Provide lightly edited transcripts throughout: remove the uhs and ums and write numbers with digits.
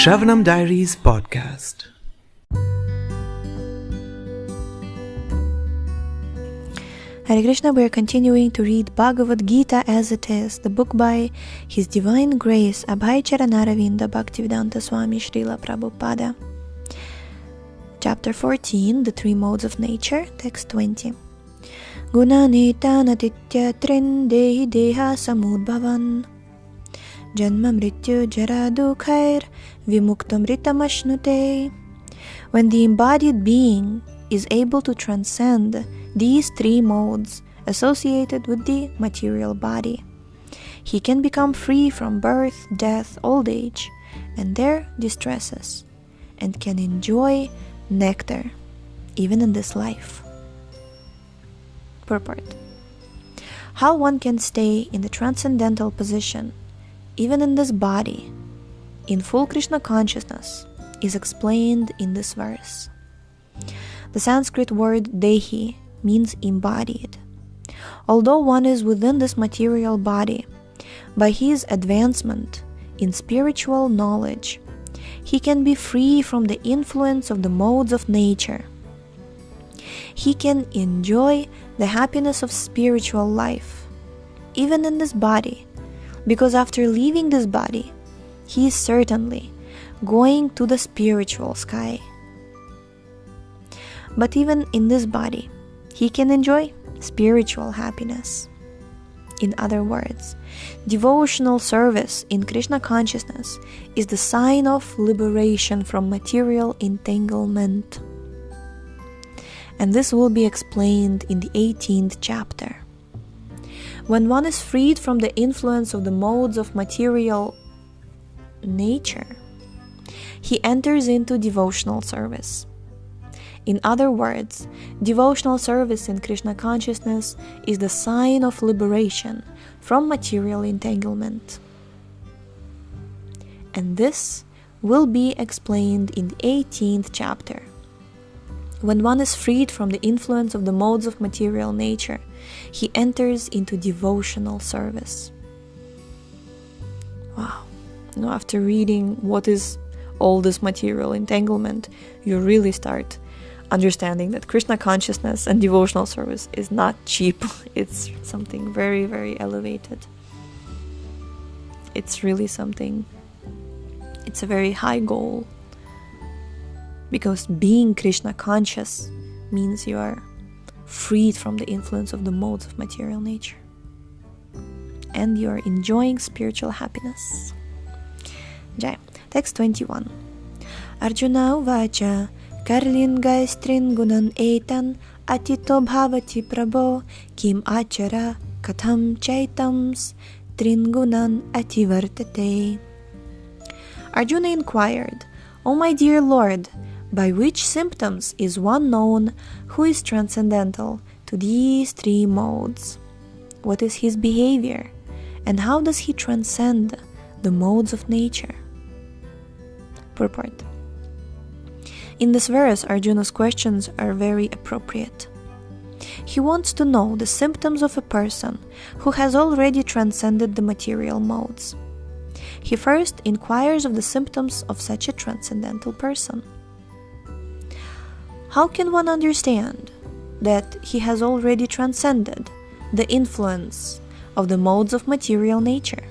Shravanam Diaries podcast. Hare Krishna, we are continuing to read Bhagavad Gita as it is, the book by His Divine Grace Abhay Charanaravinda Bhaktivedanta Swami Srila Prabhupada. Chapter 14, The Three Modes of Nature, text 20. Gunanetana trin dehi deha samudbhavan Janma mrityu jara dukhair vimuktam ritamashnute. When the embodied being is able to transcend these three modes associated with the material body, he can become free from birth, death, old age, and their distresses, and can enjoy nectar even in this life. Purport. How one can stay in the transcendental position even in this body, in full Krishna consciousness, is explained in this verse. The Sanskrit word dehi means embodied. Although one is within this material body, by his advancement in spiritual knowledge, he can be free from the influence of the modes of nature. He can enjoy the happiness of spiritual life, even in this body, because after leaving this body, he is certainly going to the spiritual sky. But even in this body, he can enjoy spiritual happiness. In other words, devotional service in Krishna consciousness is the sign of liberation from material entanglement. And this will be explained in the 18th chapter. When one is freed from the influence of the modes of material nature, he enters into devotional service. In other words, devotional service in Krishna consciousness is the sign of liberation from material entanglement. And this will be explained in the 18th chapter. When one is freed from the influence of the modes of material nature, he enters into devotional service. Wow. Now, after reading what is all this material entanglement, you really start understanding that Krishna consciousness and devotional service is not cheap. It's something very, very elevated. It's really something. It's a very high goal. Because being Krishna conscious means you are freed from the influence of the modes of material nature. And you are enjoying spiritual happiness. Jai. Text 21. Arjuna uvacha karlingai stringunan etan atito bhavati prabho kim achara katham chaitams tringunan ativartate. Arjuna inquired, O my dear Lord, by which symptoms is one known who is transcendental to these three modes? What is his behavior, and how does he transcend the modes of nature? Purport. In this verse, Arjuna's questions are very appropriate. He wants to know the symptoms of a person who has already transcended the material modes. He first inquires of the symptoms of such a transcendental person. How can one understand that he has already transcended the influence of the modes of material nature?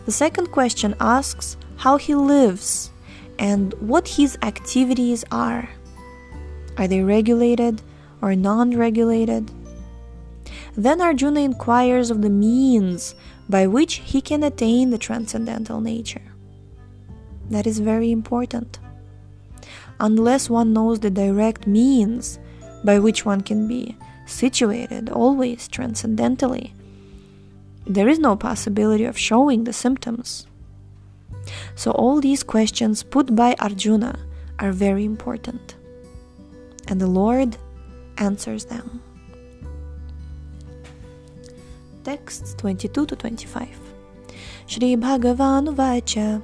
The second question asks how he lives and what his activities are. Are they regulated or non-regulated? Then Arjuna inquires of the means by which he can attain the transcendental nature. That is very important. Unless one knows the direct means by which one can be situated always transcendentally, there is no possibility of showing the symptoms. So all these questions put by Arjuna are very important. And the Lord answers them. Texts 22 to 25. Shri Bhagavan uvacha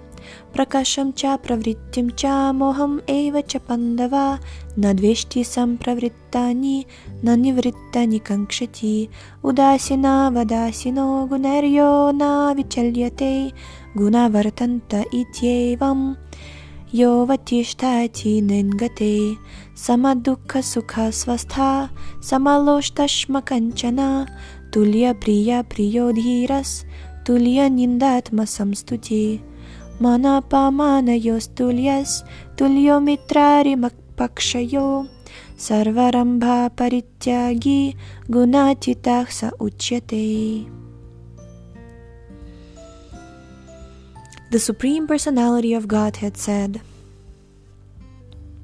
prakasham cha pravrittim cha moham eva cha pandava nadveshti sampravrittani nanivrittani kankshati udasina vadasino gunaryo na vichalyate gunavartanta ityevam yo vatishtati ningate samadukha sukha svastha samaloštashma kanchana tulya priya priyodhiras tulya nindatma samstuti manapamanayo's tulyas tulyo mitrari pakshayo sarvarambha parityagi gunatitah sa uchyate. The Supreme Personality of Godhead said,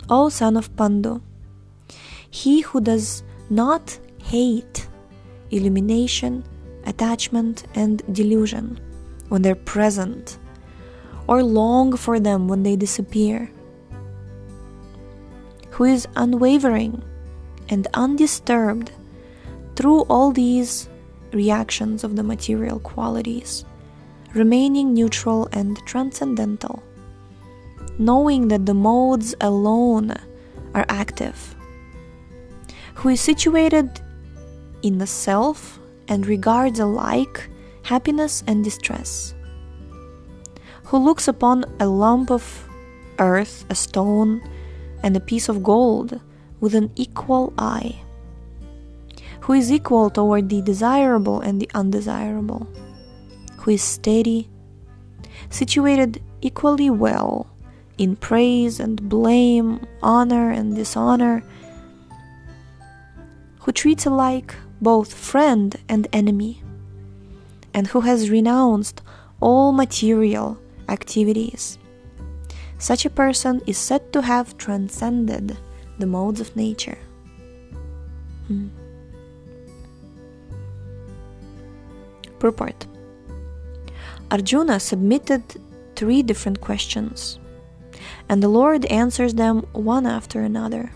O son of Pandu, he who does not hate illumination, attachment, and delusion when they're present, or long for them when they disappear, who is unwavering and undisturbed through all these reactions of the material qualities, remaining neutral and transcendental, knowing that the modes alone are active, who is situated in the self and regards alike happiness and distress, who looks upon a lump of earth, a stone, and a piece of gold with an equal eye, who is equal toward the desirable and the undesirable, who is steady, situated equally well in praise and blame, honor and dishonor, who treats alike both friend and enemy, and who has renounced all material activities. Such a person is said to have transcended the modes of nature. Purport. Arjuna submitted 3 different questions, and the Lord answers them one after another.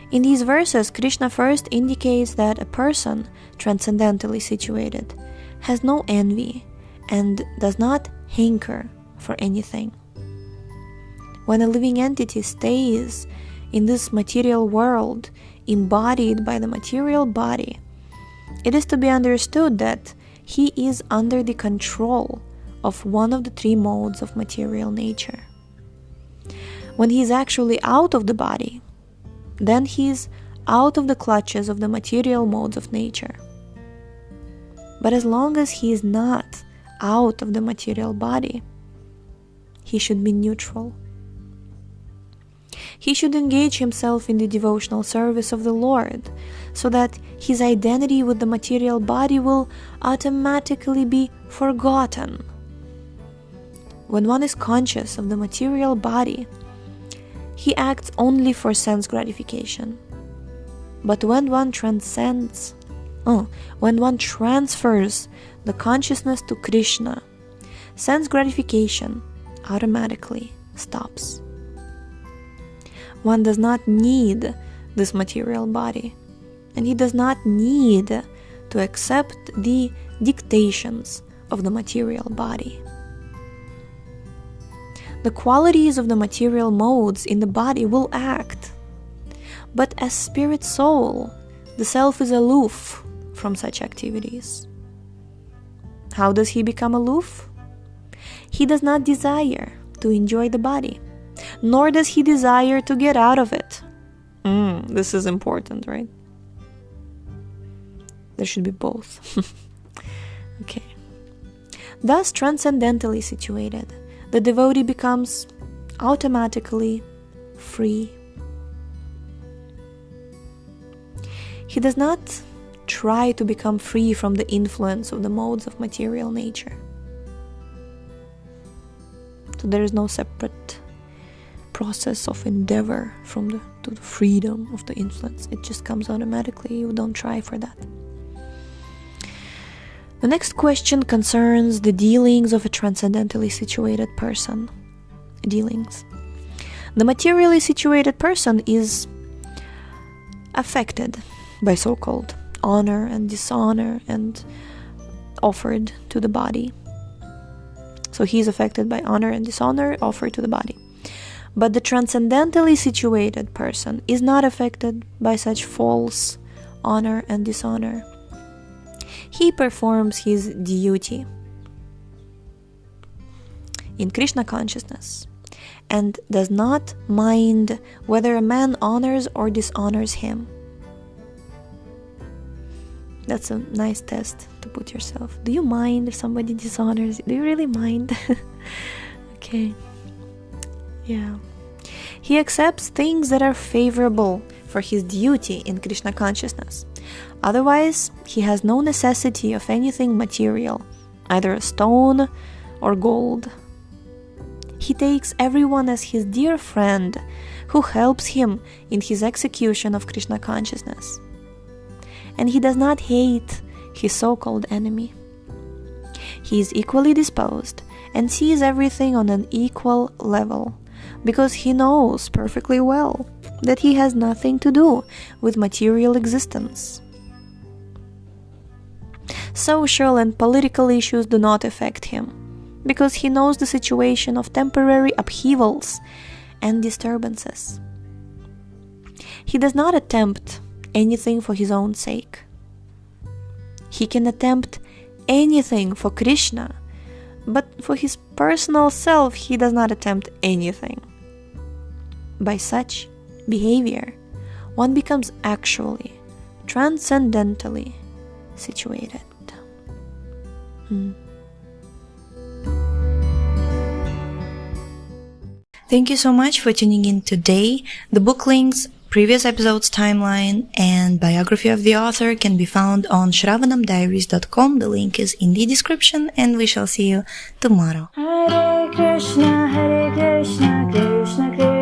In these verses, Krishna first indicates that a person transcendentally situated has no envy and does not hanker for anything. When a living entity stays in this material world, embodied by the material body, it is to be understood that he is under the control of one of the 3 modes of material nature. When he is actually out of the body, then he is out of the clutches of the material modes of nature. But as long as he is not out of the material body, he should be neutral. He should engage himself in the devotional service of the Lord, so that his identity with the material body will automatically be forgotten. When one is conscious of the material body, he acts only for sense gratification. But when one transfers the consciousness to Krishna, sense gratification automatically stops. One does not need this material body, and he does not need to accept the dictations of the material body. The qualities of the material modes in the body will act, but as spirit soul, the self is aloof from such activities. How does he become aloof? He does not desire to enjoy the body, nor does he desire to get out of it. This is important, right? There should be both. Okay. Thus, transcendentally situated, the devotee becomes automatically free. He does not try to become free from the influence of the modes of material nature. So there is no separate process of endeavor to the freedom of the influence. It just comes automatically. You don't try for that. The next question concerns the dealings of a transcendentally situated person. Dealings. The materially situated person is affected by so-called honor and dishonor and offered to the body. So he is affected by honor and dishonor offered to the body. But the transcendentally situated person is not affected by such false honor and dishonor. He performs his duty in Krishna consciousness and does not mind whether a man honors or dishonors him. That's a nice test to put yourself. Do you mind if somebody dishonors you? Do you really mind? Okay. Yeah. He accepts things that are favorable for his duty in Krishna consciousness. Otherwise, he has no necessity of anything material, either a stone or gold. He takes everyone as his dear friend who helps him in his execution of Krishna consciousness. And he does not hate his so-called enemy. He is equally disposed and sees everything on an equal level, because he knows perfectly well that he has nothing to do with material existence. Social and political issues do not affect him, because he knows the situation of temporary upheavals and disturbances. He does not attempt anything for his own sake. He can attempt anything for Krishna, but for his personal self he does not attempt anything. By such behavior, one becomes actually, transcendentally situated. Thank you so much for tuning in today. The book links, previous episodes timeline, and biography of the author can be found on shravanamdiaries.com. The link is in the description, and we shall see you tomorrow. Hare Krishna, Krishna Krishna.